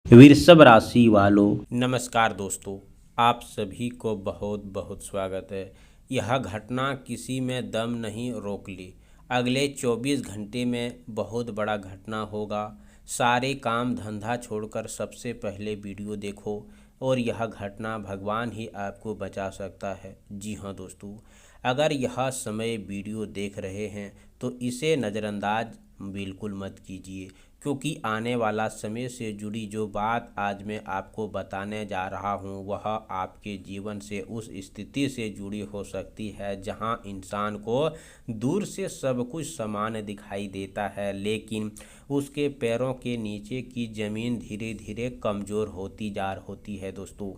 वृषभ राशि वालों, नमस्कार दोस्तों, आप सभी को बहुत बहुत स्वागत है। यह घटना किसी में दम नहीं रोक ली। अगले 24 घंटे में बहुत बड़ा घटना होगा। सारे काम धंधा छोड़कर सबसे पहले वीडियो देखो और यह घटना भगवान ही आपको बचा सकता है। जी हाँ दोस्तों, अगर यह समय वीडियो देख रहे हैं तो इसे नज़रअंदाज बिल्कुल मत कीजिए, क्योंकि आने वाला समय से जुड़ी जो बात आज मैं आपको बताने जा रहा हूँ वह आपके जीवन से उस स्थिति से जुड़ी हो सकती है जहाँ इंसान को दूर से सब कुछ समान दिखाई देता है, लेकिन उसके पैरों के नीचे की ज़मीन धीरे धीरे कमज़ोर होती है दोस्तों।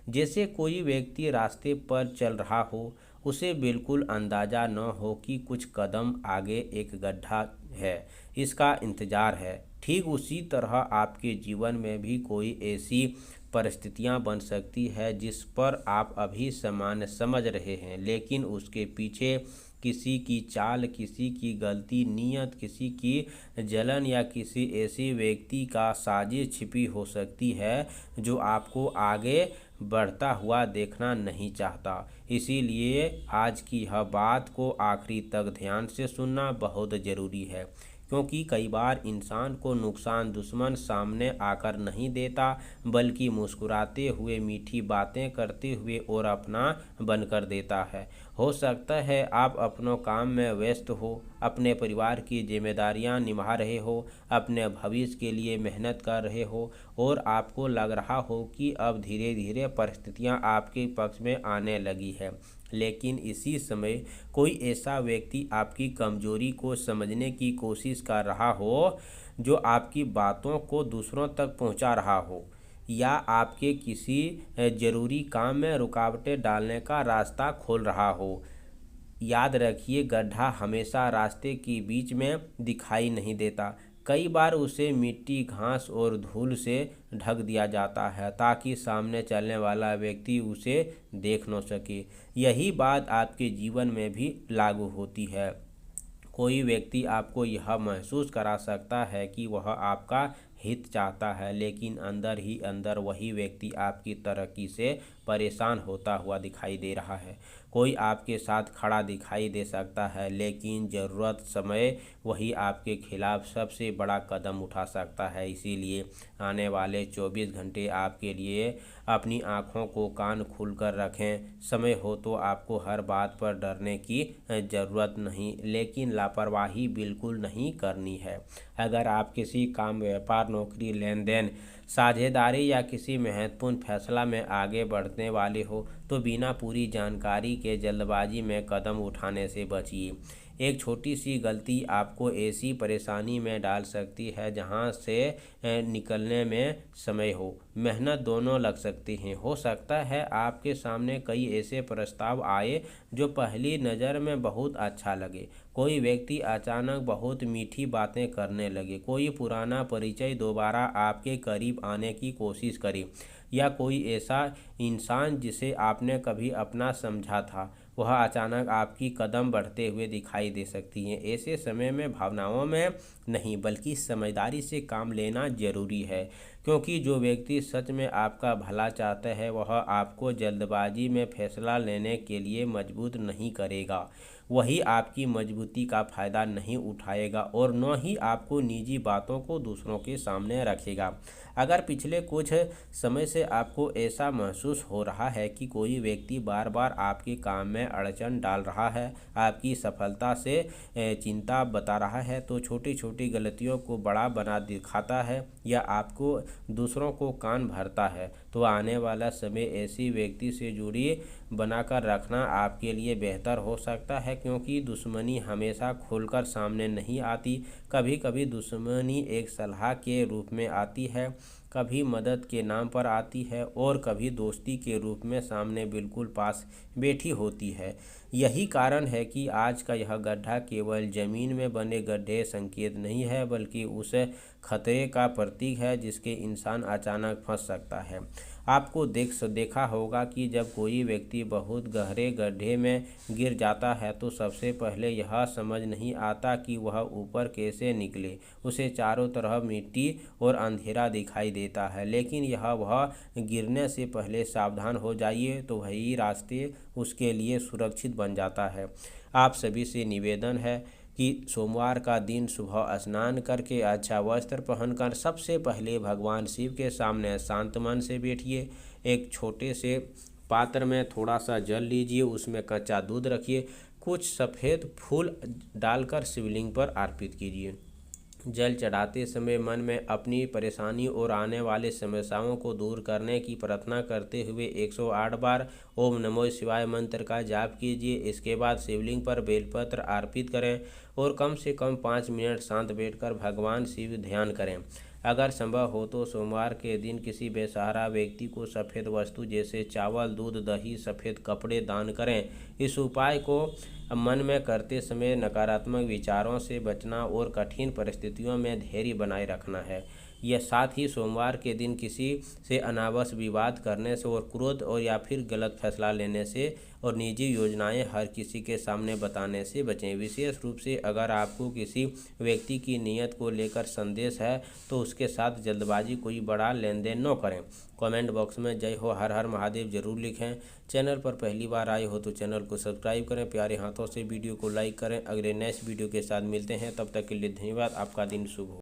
जैसे कोई व्यक्ति रास्ते पर चल रहा हो, उसे बिल्कुल अंदाज़ा न हो कि कुछ कदम आगे एक गड्ढा है, इसका इंतज़ार है। ठीक उसी तरह आपके जीवन में भी कोई ऐसी परिस्थितियां बन सकती है जिस पर आप अभी सामान्य समझ रहे हैं, लेकिन उसके पीछे किसी की चाल, किसी की गलती नीयत, किसी की जलन या किसी ऐसे व्यक्ति का साजिश छिपी हो सकती है जो आपको आगे बढ़ता हुआ देखना नहीं चाहता। इसीलिए आज की यह बात को आखिरी तक ध्यान से सुनना बहुत ज़रूरी है, क्योंकि कई बार इंसान को नुकसान दुश्मन सामने आकर नहीं देता, बल्कि मुस्कुराते हुए, मीठी बातें करते हुए और अपना बनकर देता है। हो सकता है आप अपनों काम में व्यस्त हो, अपने परिवार की जिम्मेदारियां निभा रहे हो, अपने भविष्य के लिए मेहनत कर रहे हो और आपको लग रहा हो कि अब धीरे धीरे परिस्थितियां आपके पक्ष में आने लगी है। लेकिन इसी समय कोई ऐसा व्यक्ति आपकी कमजोरी को समझने की कोशिश कर रहा हो, जो आपकी बातों को दूसरों तक पहुंचा रहा हो या आपके किसी ज़रूरी काम में रुकावटें डालने का रास्ता खोल रहा हो। याद रखिए, गड्ढा हमेशा रास्ते के बीच में दिखाई नहीं देता। कई बार उसे मिट्टी, घास और धूल से ढक दिया जाता है ताकि सामने चलने वाला व्यक्ति उसे देख न सके। यही बात आपके जीवन में भी लागू होती है। कोई व्यक्ति आपको यह महसूस करा सकता है कि वह आपका हित चाहता है, लेकिन अंदर ही अंदर वही व्यक्ति आपकी तरक्की से परेशान होता हुआ दिखाई दे रहा है। कोई आपके साथ खड़ा दिखाई दे सकता है, लेकिन ज़रूरत समय वही आपके खिलाफ सबसे बड़ा कदम उठा सकता है। इसीलिए आने वाले 24 घंटे आपके लिए अपनी आँखों को कान खोलकर रखें। समय हो तो आपको हर बात पर डरने की ज़रूरत नहीं, लेकिन लापरवाही बिल्कुल नहीं करनी है। अगर आप किसी काम, व्यापार, नौकरी, लेन देन, साझेदारी या किसी महत्वपूर्ण फैसला में आगे बढ़ने वाले हो तो बिना पूरी जानकारी के जल्दबाजी में कदम उठाने से बचिए। एक छोटी सी गलती आपको ऐसी परेशानी में डाल सकती है जहां से निकलने में समय हो मेहनत दोनों लग सकती हैं। हो सकता है आपके सामने कई ऐसे प्रस्ताव आए जो पहली नज़र में बहुत अच्छा लगे। कोई व्यक्ति अचानक बहुत मीठी बातें करने लगे, कोई पुराना परिचय दोबारा आपके करीब आने की कोशिश करे, या कोई ऐसा इंसान जिसे आपने कभी अपना समझा था वह अचानक आपकी कदम बढ़ते हुए दिखाई दे सकती हैं। ऐसे समय में भावनाओं में नहीं बल्कि समझदारी से काम लेना जरूरी है, क्योंकि जो व्यक्ति सच में आपका भला चाहता है वह आपको जल्दबाजी में फैसला लेने के लिए मजबूर नहीं करेगा। वही आपकी मजबूती का फ़ायदा नहीं उठाएगा और न ही आपको निजी बातों को दूसरों के सामने रखेगा। अगर पिछले कुछ समय से आपको ऐसा महसूस हो रहा है कि कोई व्यक्ति बार बार आपके काम में अड़चन डाल रहा है, आपकी सफलता से चिंता बता रहा है, तो छोटी छोटी गलतियों को बड़ा बना दिखाता है या आपको दूसरों को कान भरता है, तो आने वाला समय ऐसी व्यक्ति से दूरी बनाकर रखना आपके लिए बेहतर हो सकता है, क्योंकि दुश्मनी हमेशा खुलकर सामने नहीं आती। कभी कभी दुश्मनी एक सलाह के रूप में आती है, कभी मदद के नाम पर आती है और कभी दोस्ती के रूप में सामने बिल्कुल पास बैठी होती है। यही कारण है कि आज का यह गड्ढा केवल ज़मीन में बने गड्ढे संकेत नहीं है, बल्कि उस खतरे का प्रतीक है जिसके इंसान अचानक फंस सकता है। आपको देखा होगा कि जब कोई व्यक्ति बहुत गहरे गड्ढे में गिर जाता है तो सबसे पहले यह समझ नहीं आता कि वह ऊपर कैसे निकले। उसे चारों तरफ मिट्टी और अंधेरा दिखाई देता है, लेकिन वह गिरने से पहले सावधान हो जाइए तो वही रास्ते उसके लिए सुरक्षित बन जाता है। आप सभी से निवेदन है कि सोमवार का दिन सुबह स्नान करके अच्छा वस्त्र पहनकर सबसे पहले भगवान शिव के सामने शांत मन से बैठिए। एक छोटे से पात्र में थोड़ा सा जल लीजिए, उसमें कच्चा दूध रखिए, कुछ सफ़ेद फूल डालकर शिवलिंग पर अर्पित कीजिए। जल चढ़ाते समय मन में अपनी परेशानी और आने वाले समस्याओं को दूर करने की प्रार्थना करते हुए 108 बार ओम नमो शिवाय मंत्र का जाप कीजिए। इसके बाद शिवलिंग पर बेलपत्र अर्पित करें और कम से कम 5 मिनट शांत बैठकर भगवान शिव ध्यान करें। अगर संभव हो तो सोमवार के दिन किसी बेसहारा व्यक्ति को सफ़ेद वस्तु जैसे चावल, दूध, दही, सफ़ेद कपड़े दान करें। इस उपाय को मन में करते समय नकारात्मक विचारों से बचना और कठिन परिस्थितियों में धैर्य बनाए रखना है। यह साथ ही सोमवार के दिन किसी से अनावश्यक विवाद करने से और क्रोध और या फिर गलत फैसला लेने से और निजी योजनाएं हर किसी के सामने बताने से बचें। विशेष रूप से अगर आपको किसी व्यक्ति की नीयत को लेकर संदेश है तो उसके साथ जल्दबाजी कोई बड़ा लेन देन न करें। कमेंट बॉक्स में जय हो हर हर महादेव जरूर लिखें। चैनल पर पहली बार आए हो तो चैनल को सब्सक्राइब करें, प्यारे हाथों से वीडियो को लाइक करें। अगले नेक्स्ट वीडियो के साथ मिलते हैं, तब तक के लिए धन्यवाद। आपका दिन शुभ हो।